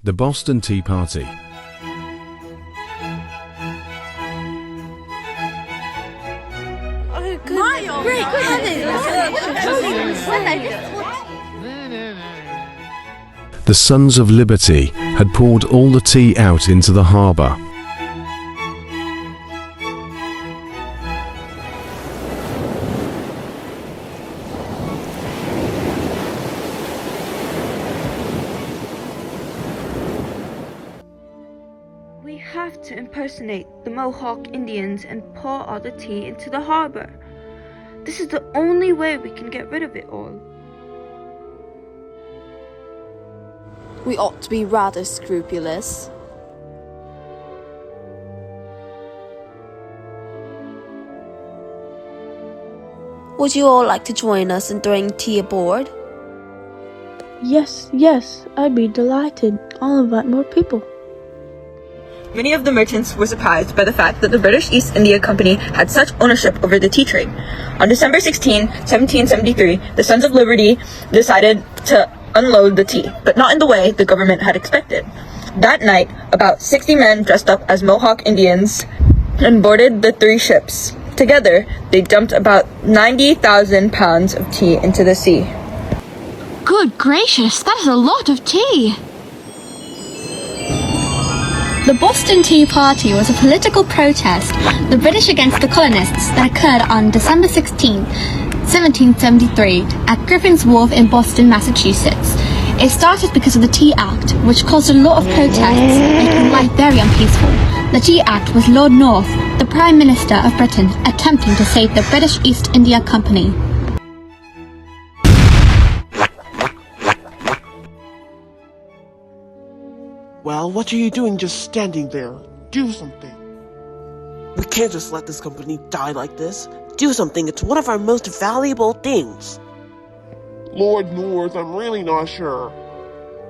The Boston Tea Party. The Sons of Liberty had poured all the tea out into the harbour. We have to impersonate the Mohawk Indians and pour all the tea into the harbor. This is the only way we can get rid of it all. We ought to be rather scrupulous. Would you all like to join us in throwing tea aboard? Yes, I'd be delighted. I'll invite more people. Many of the merchants were surprised by the fact that the British East India Company had such ownership over the tea trade. On December 16, 1773, the Sons of Liberty decided to unload the tea, but not in the way the government had expected. That night, about 60 men dressed up as Mohawk Indians and boarded the 3 ships. Together, they dumped about 90,000 pounds of tea into the sea. Good gracious, that is a lot of tea! The Boston Tea Party was a political protest, the British against the colonists, that occurred on December 16, 1773, at Griffin's Wharf in Boston, Massachusetts. It started because of the Tea Act, which caused a lot of protests, making life very unpeaceful. The Tea Act was Lord North, the Prime Minister of Britain, attempting to save the British East India Company. Well, what are you doing just standing there? Do something. We can't just let this company die like this. Do something, it's one of our most valuable things. Lord North, I'm really not sure.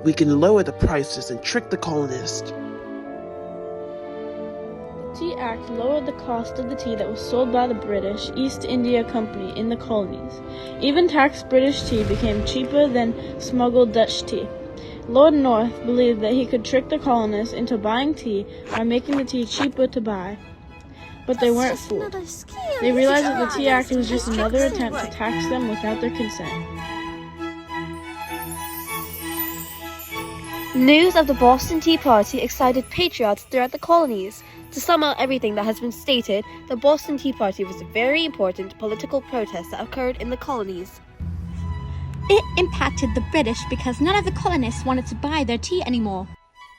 We can lower the prices and trick the colonists. The Tea Act lowered the cost of the tea that was sold by the British East India Company in the colonies. Even taxed British tea became cheaper than smuggled Dutch tea. Lord North believed that he could trick the colonists into buying tea by making the tea cheaper to buy. But they weren't fooled. They realized that the Tea Act was just another attempt to tax them without their consent. News of the Boston Tea Party excited patriots throughout the colonies. To sum up everything that has been stated, the Boston Tea Party was a very important political protest that occurred in the colonies. It impacted the British because none of the colonists wanted to buy their tea anymore.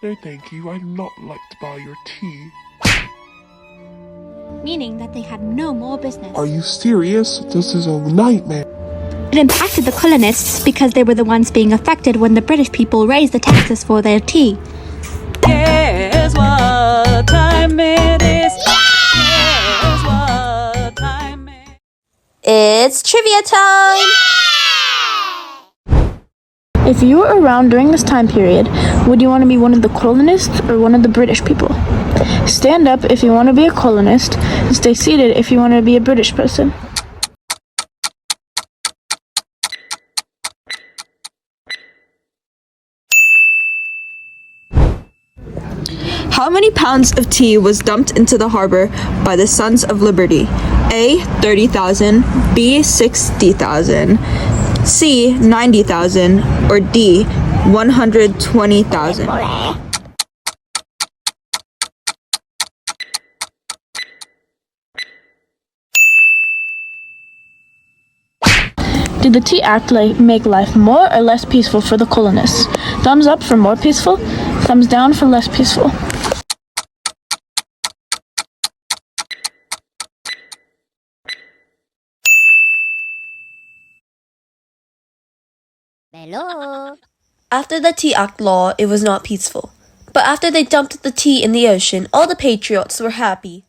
No thank you, I'd not like to buy your tea. Meaning that they had no more business. Are you serious? This is a nightmare. It impacted the colonists because they were the ones being affected when the British people raised the taxes for their tea. Guess what time it is? Guess what time it is? It's trivia time! If you were around during this time period, would you want to be one of the colonists or one of the British people? Stand up if you want to be a colonist, and stay seated if you want to be a British person. How many pounds of tea was dumped into the harbor by the Sons of Liberty? A. 30,000, B. 60,000, C. 90,000, or D. 120,000. Did the Tea Act make life more or less peaceful for the colonists? Thumbs up for more peaceful, thumbs down for less peaceful. Hello. After the Tea Act law, it was not peaceful. But after they dumped the tea in the ocean, all the patriots were happy.